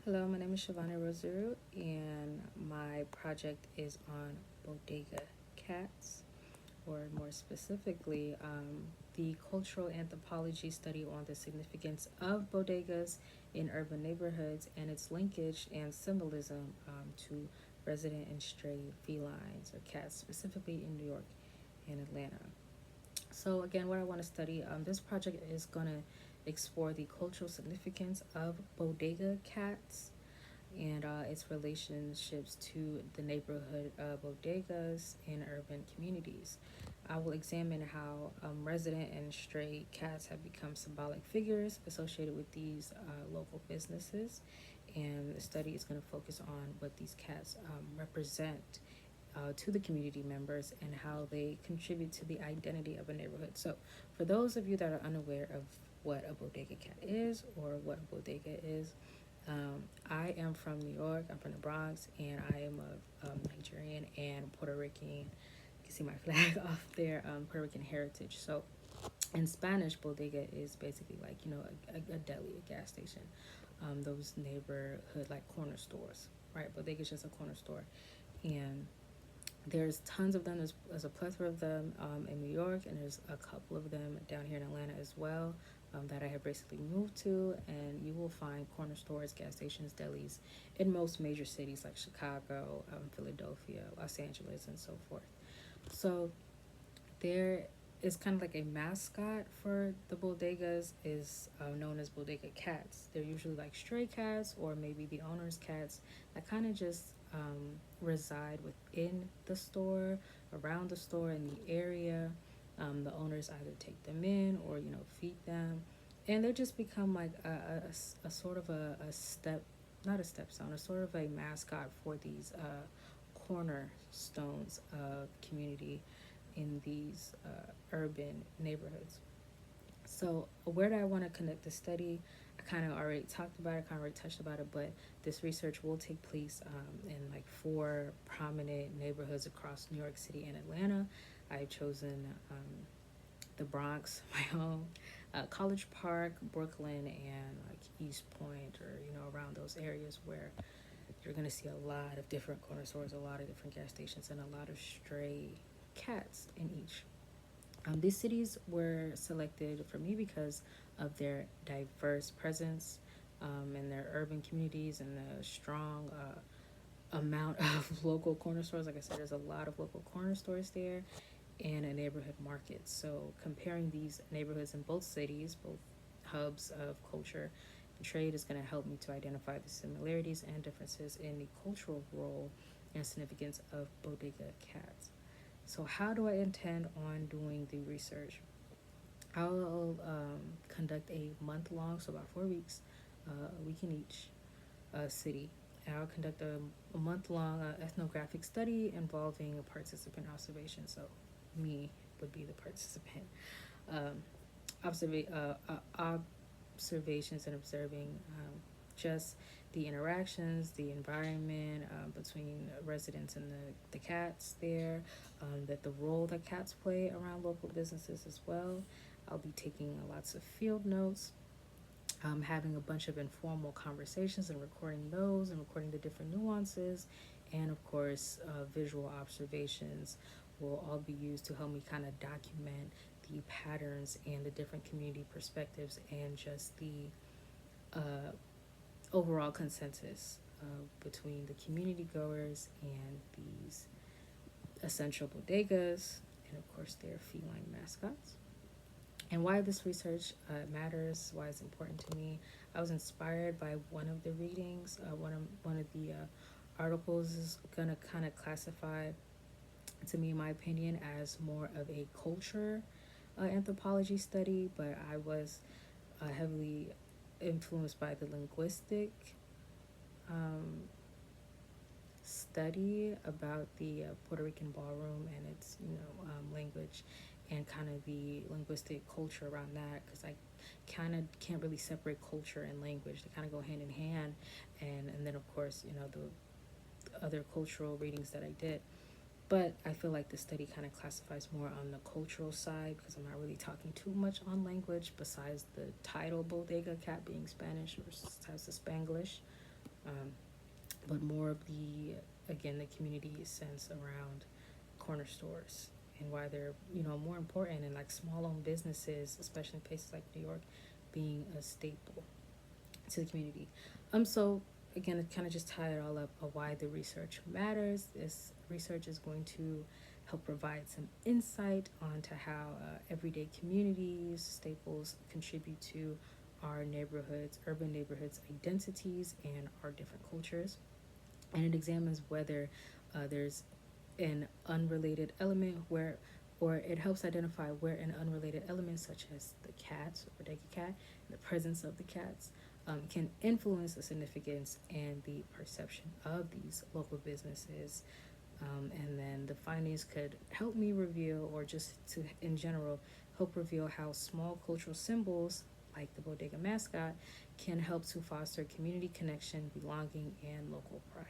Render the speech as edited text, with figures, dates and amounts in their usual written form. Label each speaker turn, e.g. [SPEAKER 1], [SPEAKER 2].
[SPEAKER 1] Hello, my name is Shivani Rosaru, and my project is on bodega cats, or more specifically, the cultural anthropology study on the significance of bodegas in urban neighborhoods and its linkage and symbolism to resident and stray felines or cats, specifically in New York and Atlanta. So, again, what I want to study, this project is going to explore the cultural significance of bodega cats and its relationships to the neighborhood bodegas in urban communities. I will examine how resident and stray cats have become symbolic figures associated with these local businesses, and the study is going to focus on what these cats represent to the community members and how they contribute to the identity of a neighborhood. So, for those of you that are unaware of what a bodega cat is or what a bodega is, I am from New York. I'm from the Bronx, and I am a Nigerian and Puerto Rican. You can see my flag off there. Puerto Rican heritage. So, in Spanish, bodega is basically like a deli, a gas station. Those neighborhood like corner stores, right? Bodega is just a corner store, and there's tons of them. There's a plethora of them in New York, and there's a couple of them down here in Atlanta as well that I have recently moved to. And you will find corner stores, gas stations, delis in most major cities like Chicago, Philadelphia, Los Angeles, and so forth. So there is kind of like a mascot for the bodegas is known as bodega cats. They're usually like stray cats or maybe the owner's cats that kind of just reside within the store, around the store, in the area. The owners either take them in or feed them, and they just become like a sort of a step, not a stepstone, a sort of a mascot for these cornerstones of community in these urban neighborhoods. So, where do I want to connect the study? I kind of already talked about it, kind of already touched about it, but this research will take place in like four prominent neighborhoods across New York City and Atlanta. I've chosen the Bronx, my home, College Park, Brooklyn, and like East Point, or around those areas where you're gonna see a lot of different corner stores, a lot of different gas stations, and a lot of stray cats in each. These cities were selected for me because of their diverse presence in their urban communities and the strong amount of local corner stores. Like I said, there's a lot of local corner stores there and a neighborhood market. So comparing these neighborhoods in both cities, both hubs of culture and trade, is going to help me to identify the similarities and differences in the cultural role and significance of bodega cats. So, how do I intend on doing the research? I'll conduct a month long, so about 4 weeks, a week in each city. And I'll conduct a month long ethnographic study involving a participant observation. So, me would be the participant. Um, observations and observing just the interactions, the environment between residents and the cats there, that the role that cats play around local businesses as well. I'll be taking lots of field notes, having a bunch of informal conversations and recording those and recording the different nuances. And of course, visual observations will all be used to help me kind of document the patterns and the different community perspectives and just the uh, overall consensus between the community goers and these essential bodegas, and of course their feline mascots. And why this research matters, why it's important to me. I was inspired by one of the readings. One of the articles is gonna kind of classify, to me, in my opinion, as more of a culture anthropology study, but I was heavily influenced by the linguistic um, study about the Puerto Rican ballroom and its language and kind of the linguistic culture around that, because I kind of can't really separate culture and language. They kind of go hand in hand, and then of course the other cultural readings that I did. But I feel like the study kind of classifies more on the cultural side because I'm not really talking too much on language besides the title bodega cat being Spanish or has the Spanglish. but more of the, again, the community sense around corner stores and why they're, more important, and like small owned businesses, especially in places like New York, being a staple to the community. So again, to kind of just tie it all up of why the research matters. This research is going to help provide some insight onto how everyday communities, staples contribute to our neighborhoods, urban neighborhoods, identities, and our different cultures. And it examines whether there's an unrelated element where, or it helps identify where an unrelated element such as the cats or bodega cat, the presence of the cats, can influence the significance and the perception of these local businesses. And then the findings could help me reveal, or just to in general help reveal, how small cultural symbols like the bodega mascot can help to foster community connection, belonging, and local pride.